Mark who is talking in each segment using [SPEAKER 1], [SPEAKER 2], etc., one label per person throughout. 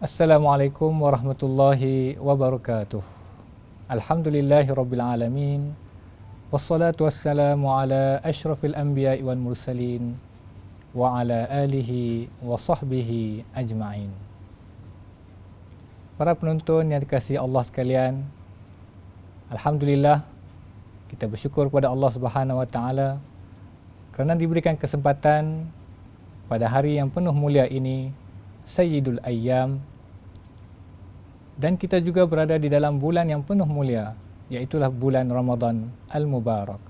[SPEAKER 1] Assalamualaikum warahmatullahi wabarakatuh. Alhamdulillahi rabbil alamin. Wassalatu wassalamu ala asyrafil anbiya'i wal mursalin wa ala alihi wa sahbihi ajma'in. Para penonton yang dikasihi Allah sekalian, alhamdulillah kita bersyukur kepada Allah Subhanahu wa taala kerana diberikan kesempatan pada hari yang penuh mulia ini, Sayyidul Ayyam, dan kita juga berada di dalam bulan yang penuh mulia, iaitulah bulan Ramadan Al-Mubarak.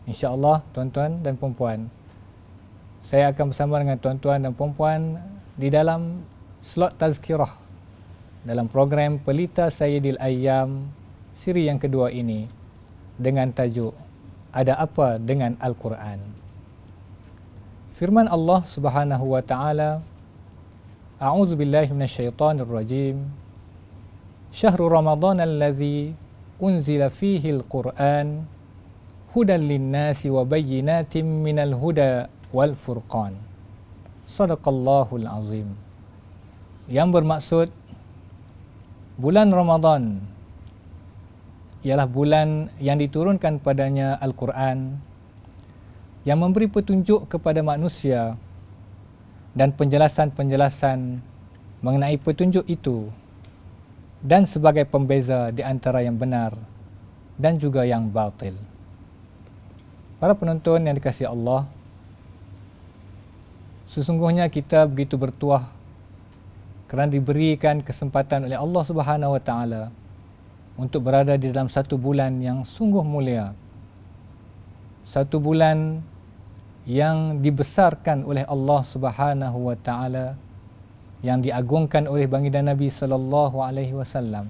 [SPEAKER 1] InsyaAllah tuan-tuan dan puan-puan, saya akan bersama dengan tuan-tuan dan puan-puan di dalam slot tazkirah dalam program Pelita Sayyidil Ayyam siri yang kedua ini dengan tajuk Ada Apa Dengan Al-Quran. Firman Allah Subhanahu wa taala, A'udzu billahi minasyaitonir rajim. Syahrul Ramadan alladzi unzila fihi al-Qur'an hudan lin-nasi wa bayyinatin minal huda wal furqan. Shadaqallahul azim. Yang bermaksud bulan Ramadan ialah bulan yang diturunkan padanya Al-Quran yang memberi petunjuk kepada manusia dan penjelasan-penjelasan mengenai petunjuk itu dan sebagai pembeza di antara yang benar dan juga yang batil. Para penonton yang dikasihi Allah, sesungguhnya kita begitu bertuah kerana diberikan kesempatan oleh Allah Subhanahu wa taala untuk berada di dalam satu bulan yang sungguh mulia. Satu bulan yang dibesarkan oleh Allah Subhanahu wa taala, yang diagungkan oleh baginda Nabi sallallahu alaihi wasallam.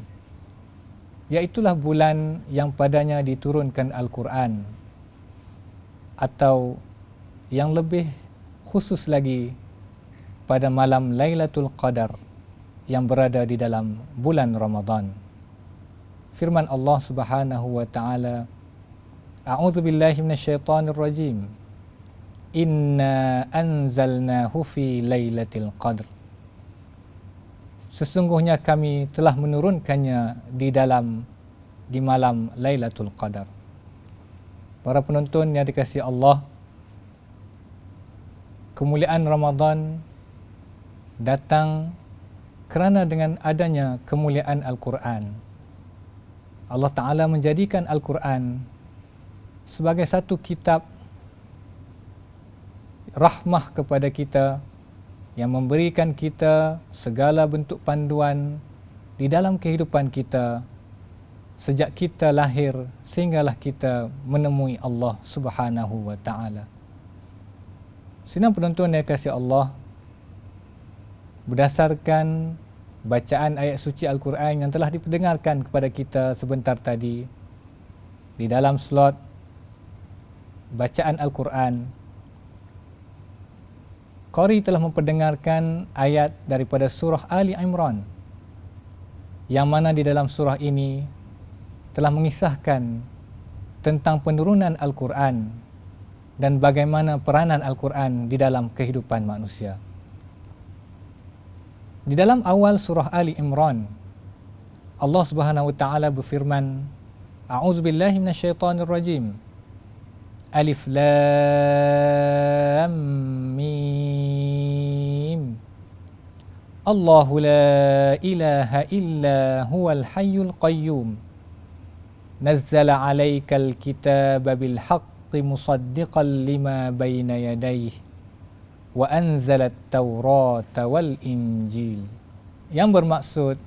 [SPEAKER 1] Iaitulah bulan yang padanya diturunkan Al-Quran, atau yang lebih khusus lagi pada malam Lailatul Qadar yang berada di dalam bulan Ramadan. Firman Allah Subhanahu wa taala, A'udzu billahi minasyaitonir rajim. Inna anzalnahu fi lailatul qadr. Sesungguhnya kami telah menurunkannya di malam Lailatul Qadar. Para penonton yang dikasihi Allah, kemuliaan Ramadan datang kerana dengan adanya kemuliaan Al-Quran. Allah Ta'ala menjadikan Al-Quran sebagai satu kitab rahmah kepada kita, yang memberikan kita segala bentuk panduan di dalam kehidupan kita sejak kita lahir sehinggalah kita menemui Allah Subhanahu wa taala. Sidang penonton yang dikasihi Allah, berdasarkan bacaan ayat suci Al-Quran yang telah diperdengarkan kepada kita sebentar tadi di dalam slot bacaan Al-Quran, Qari telah memperdengarkan ayat daripada surah Ali Imran, yang mana di dalam surah ini telah mengisahkan tentang penurunan Al-Quran dan bagaimana peranan Al-Quran di dalam kehidupan manusia. Di dalam awal surah Ali Imran, Allah Subhanahu wa taala berfirman, A'udzu billahi minasyaitonir rajim. Alif Lam Mim. Allahu la ilaha illa huwal hayyul qayyum. Nazzala 'alaikal kitaba bil haqqi musaddiqan lima bayna yadayhi wa anzalat Taurata wal Injil. Yang bermaksud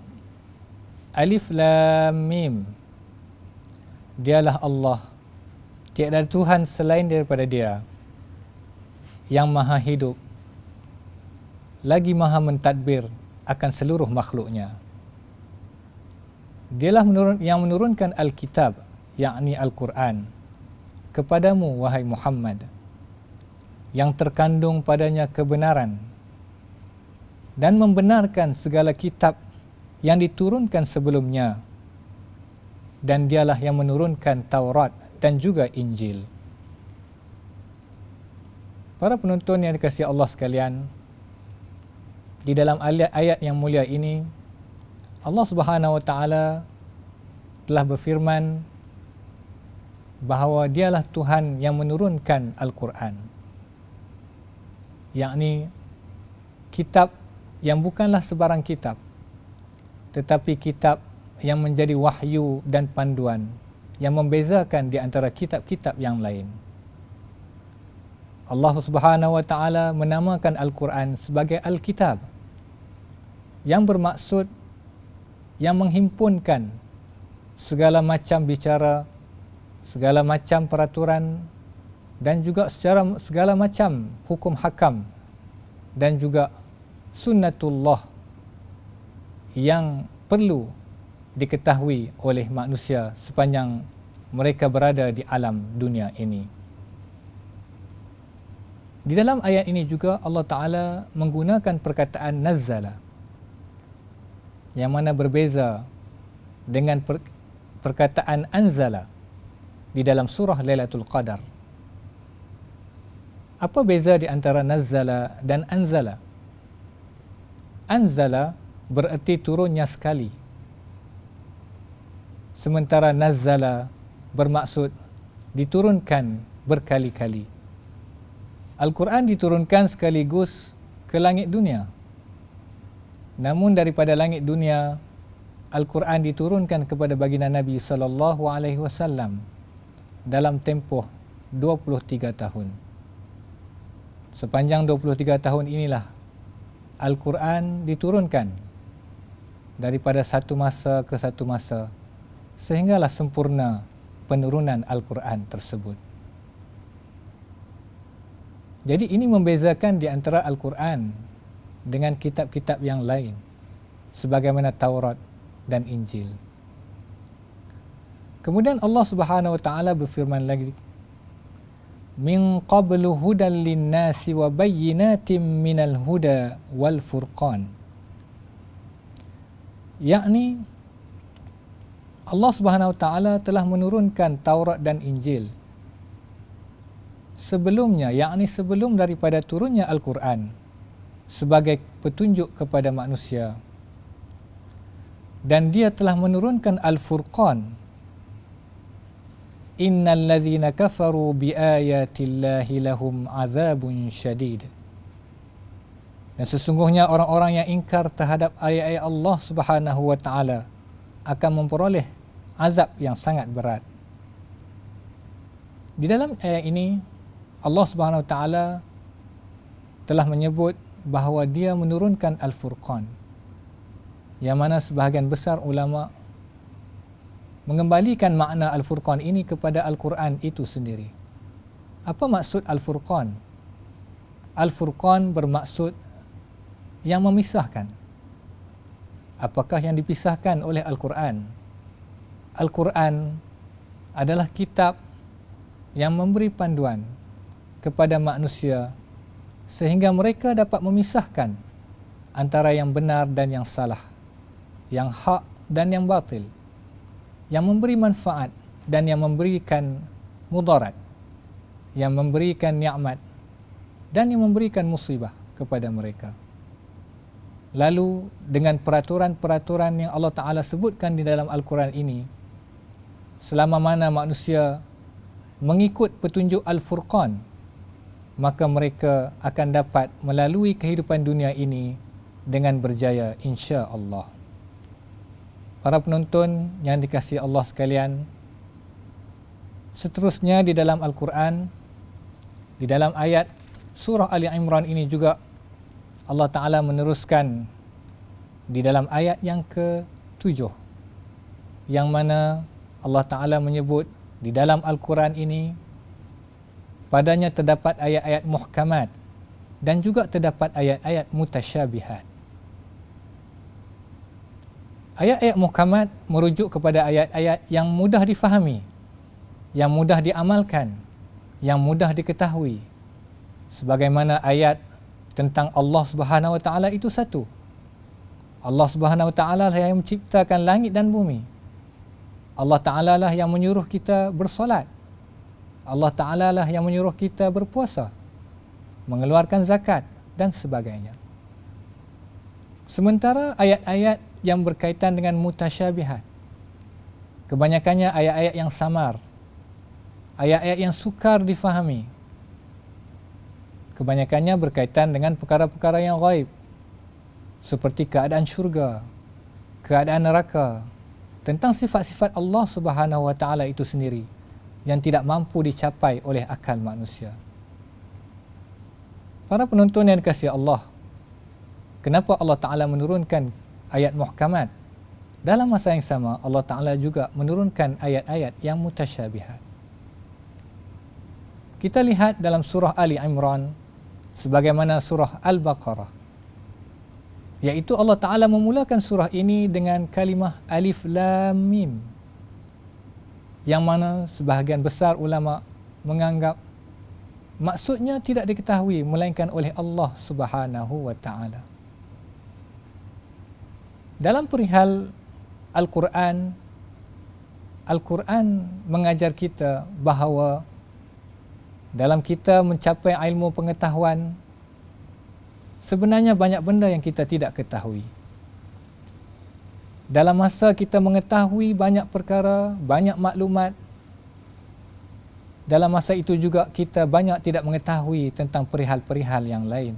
[SPEAKER 1] Alif Lam Mim, dialah Allah, tiada Tuhan selain daripada Dia, yang maha hidup lagi maha mentadbir akan seluruh makhluknya. Dialah yang menurunkan Alkitab, yakni Al-Quran, kepadamu wahai Muhammad, yang terkandung padanya kebenaran dan membenarkan segala kitab yang diturunkan sebelumnya dan dialah yang menurunkan Taurat dan juga Injil. Para penonton yang dikasihi Allah sekalian, di dalam ayat yang mulia ini Allah Subhanahu wa taala telah berfirman bahawa dialah Tuhan yang menurunkan Al-Quran, yakni kitab yang bukanlah sebarang kitab, tetapi kitab yang menjadi wahyu dan panduan yang membezakan di antara kitab-kitab yang lain. Allah Subhanahu wa taala menamakan Al-Quran sebagai Al-Kitab, yang bermaksud yang menghimpunkan segala macam bicara, segala macam peraturan dan juga segala macam hukum hakam dan juga sunnatullah yang perlu diketahui oleh manusia sepanjang mereka berada di alam dunia ini. Di dalam ayat ini juga Allah Ta'ala menggunakan perkataan nazzala, yang mana berbeza dengan perkataan anzala di dalam surah Lailatul Qadar. Apa beza di antara nazzala dan anzala? Anzala bererti turunnya sekali, sementara nazzala bermaksud diturunkan berkali-kali. Al-Quran diturunkan sekaligus ke langit dunia. Namun daripada langit dunia, Al-Quran diturunkan kepada baginda Nabi sallallahu alaihi wasallam dalam tempoh 23 tahun. Sepanjang 23 tahun inilah Al-Quran diturunkan daripada satu masa ke satu masa, sehinggalah sempurna penurunan Al-Quran tersebut. Jadi ini membezakan di antara Al-Quran dengan kitab-kitab yang lain, sebagaimana Taurat dan Injil. Kemudian Allah Subhanahu wa taala berfirman lagi, min qablu hudan linnasi wa bayyinatin minal huda wal furqan, yakni Allah Subhanahu wa taala telah menurunkan Taurat dan Injil sebelumnya, yakni sebelum daripada turunnya Al-Quran, sebagai petunjuk kepada manusia, dan dia telah menurunkan Al-Furqan, innal ladzina kafaru biayatillahi lahum azabun syadid, dan sesungguhnya orang-orang yang ingkar terhadap ayat-ayat Allah Subhanahu wa taala akan memperoleh azab yang sangat berat. Di dalam ayat ini Allah Subhanahu wa taala telah menyebut bahawa dia menurunkan Al-Furqan, yang mana sebahagian besar ulama mengembalikan makna Al-Furqan ini kepada Al-Quran itu sendiri. Apa maksud Al-Furqan? Al-Furqan bermaksud yang memisahkan. Apakah yang dipisahkan oleh Al-Quran? Al-Quran adalah kitab yang memberi panduan kepada manusia sehingga mereka dapat memisahkan antara yang benar dan yang salah, yang hak dan yang batil, yang memberi manfaat dan yang memberikan mudarat, yang memberikan nikmat dan yang memberikan musibah kepada mereka. Lalu dengan peraturan-peraturan yang Allah Ta'ala sebutkan di dalam Al-Quran ini, selama mana manusia mengikut petunjuk Al-Furqan, maka mereka akan dapat melalui kehidupan dunia ini dengan berjaya insya-Allah. Para penonton yang dikasihi Allah sekalian, seterusnya di dalam Al-Quran, di dalam ayat surah Ali Imran ini juga Allah Ta'ala meneruskan di dalam ayat yang ke-7, yang mana Allah Ta'ala menyebut di dalam Al-Quran ini padanya terdapat ayat-ayat muhkamat dan juga terdapat ayat-ayat mutasyabihat. Ayat-ayat muhkamat merujuk kepada ayat-ayat yang mudah difahami, yang mudah diamalkan, yang mudah diketahui. Sebagaimana ayat tentang Allah Subhanahu wa taala itu satu. Allah Subhanahu wa taala yang menciptakan langit dan bumi. Allah Ta'ala lah yang menyuruh kita bersolat. Allah Ta'ala lah yang menyuruh kita berpuasa, mengeluarkan zakat dan sebagainya. Sementara ayat-ayat yang berkaitan dengan mutasyabihat, kebanyakannya ayat-ayat yang samar, ayat-ayat yang sukar difahami. Kebanyakannya berkaitan dengan perkara-perkara yang ghaib, seperti keadaan syurga, keadaan neraka, tentang sifat-sifat Allah Subhanahu Wa Taala itu sendiri yang tidak mampu dicapai oleh akal manusia. Para penonton yang dikasihi Allah, kenapa Allah Ta'ala menurunkan ayat muhkamat? Dalam masa yang sama, Allah Ta'ala juga menurunkan ayat-ayat yang mutasyabihat. Kita lihat dalam surah Ali Imran, sebagaimana surah Al-Baqarah, iaitu Allah Ta'ala memulakan surah ini dengan kalimah Alif Lam Mim, yang mana sebahagian besar ulama menganggap maksudnya tidak diketahui melainkan oleh Allah Subhanahu Wa Ta'ala. Dalam perihal Al-Quran, Al-Quran mengajar kita bahawa dalam kita mencapai ilmu pengetahuan, sebenarnya banyak benda yang kita tidak ketahui. Dalam masa kita mengetahui banyak perkara, banyak maklumat, dalam masa itu juga kita banyak tidak mengetahui tentang perihal-perihal yang lain.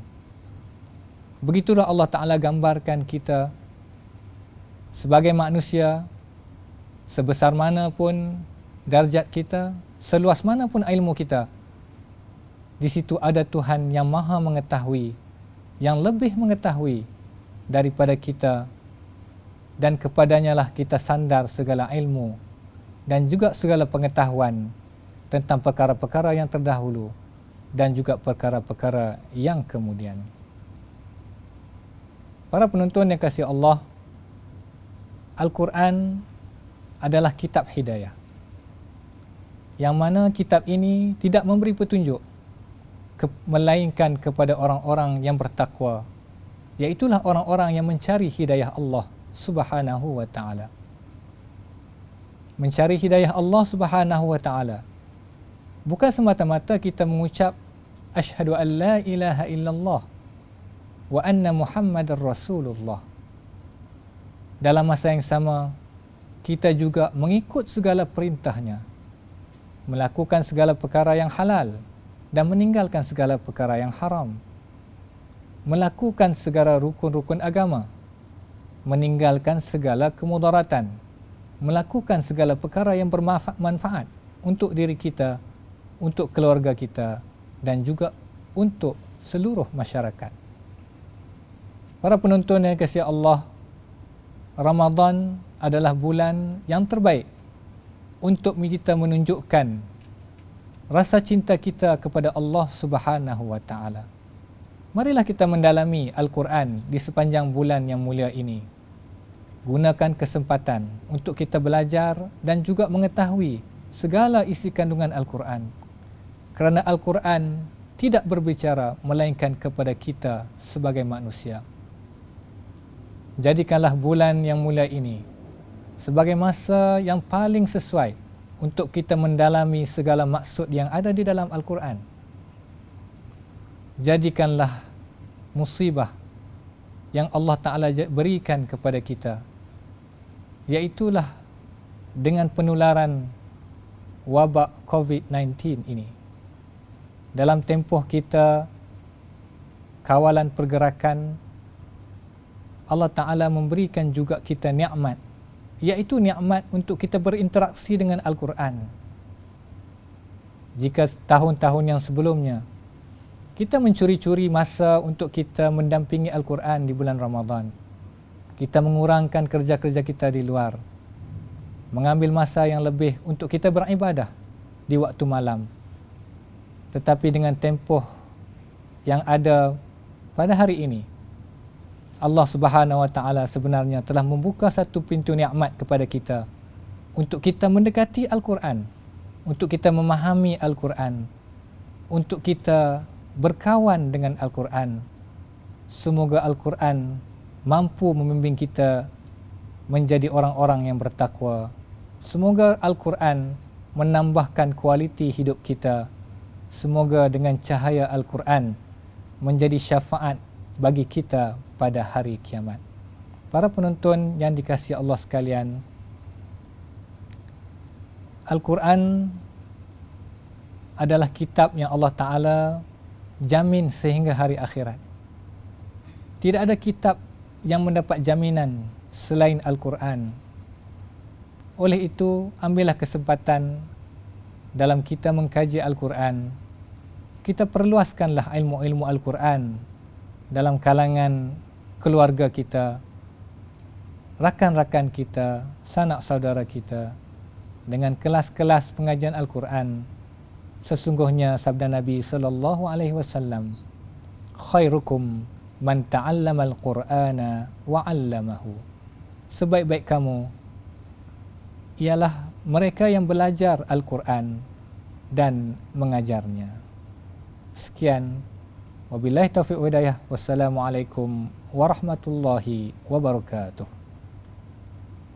[SPEAKER 1] Begitulah Allah Ta'ala gambarkan kita sebagai manusia, sebesar mana pun darjat kita, seluas mana pun ilmu kita, di situ ada Tuhan yang maha mengetahui, yang lebih mengetahui daripada kita, dan kepadanya lah kita sandar segala ilmu dan juga segala pengetahuan tentang perkara-perkara yang terdahulu dan juga perkara-perkara yang kemudian. Para penonton yang kasih Allah, Al-Quran adalah kitab hidayah, yang mana kitab ini tidak memberi petunjuk melainkan kepada orang-orang yang bertakwa, iaitulah orang-orang yang mencari hidayah Allah Subhanahu Wa Ta'ala. Mencari hidayah Allah Subhanahu Wa Ta'ala bukan semata-mata kita mengucap asyhadu an la ilaha illallah wa anna Muhammadar Rasulullah. Dalam masa yang sama, kita juga mengikut segala perintahnya, melakukan segala perkara yang halal dan meninggalkan segala perkara yang haram, melakukan segala rukun-rukun agama, meninggalkan segala kemudaratan, melakukan segala perkara yang bermanfaat untuk diri kita, untuk keluarga kita dan juga untuk seluruh masyarakat. Para penonton yang kasih Allah, Ramadan adalah bulan yang terbaik untuk kita menunjukkan rasa cinta kita kepada Allah Subhanahu Wa Ta'ala. Marilah kita mendalami Al-Quran di sepanjang bulan yang mulia ini. Gunakan kesempatan untuk kita belajar dan juga mengetahui segala isi kandungan Al-Quran. Kerana Al-Quran tidak berbicara melainkan kepada kita sebagai manusia. Jadikanlah bulan yang mulia ini sebagai masa yang paling sesuai untuk kita mendalami segala maksud yang ada di dalam Al-Quran. Jadikanlah musibah yang Allah Ta'ala berikan kepada kita, iaitulah dengan penularan wabak COVID-19 ini. Dalam tempoh kita kawalan pergerakan, Allah Ta'ala memberikan juga kita nikmat, iaitu nikmat untuk kita berinteraksi dengan Al-Quran. Jika tahun-tahun yang sebelumnya kita mencuri-curi masa untuk kita mendampingi Al-Quran di bulan Ramadan, kita mengurangkan kerja-kerja kita di luar, mengambil masa yang lebih untuk kita beribadah di waktu malam. Tetapi dengan tempoh yang ada pada hari ini, Allah Subhanahu Wa Ta'ala sebenarnya telah membuka satu pintu nikmat kepada kita untuk kita mendekati Al-Quran, untuk kita memahami Al-Quran, untuk kita berkawan dengan Al-Quran. Semoga Al-Quran mampu membimbing kita menjadi orang-orang yang bertakwa. Semoga Al-Quran menambahkan kualiti hidup kita. Semoga dengan cahaya Al-Quran menjadi syafaat bagi kita pada hari kiamat. Para penonton yang dikasihi Allah sekalian, Al-Quran adalah kitab yang Allah Ta'ala jamin sehingga hari akhirat. Tidak ada kitab yang mendapat jaminan selain Al-Quran. Oleh itu, ambillah kesempatan dalam kita mengkaji Al-Quran. Kita perluaskanlah ilmu-ilmu Al-Quran dalam kalangan keluarga kita, rakan-rakan kita, sanak saudara kita, dengan kelas-kelas pengajian Al-Quran. Sesungguhnya sabda Nabi sallallahu alaihi wasallam, khairukum man ta'allama al-Qur'ana wa 'allamahu. Sebaik-baik kamu ialah mereka yang belajar Al-Quran dan mengajarnya. Sekian, wabillahi taufiq wa hidayah. Wassalamualaikum warahmatullahi wabarakatuh.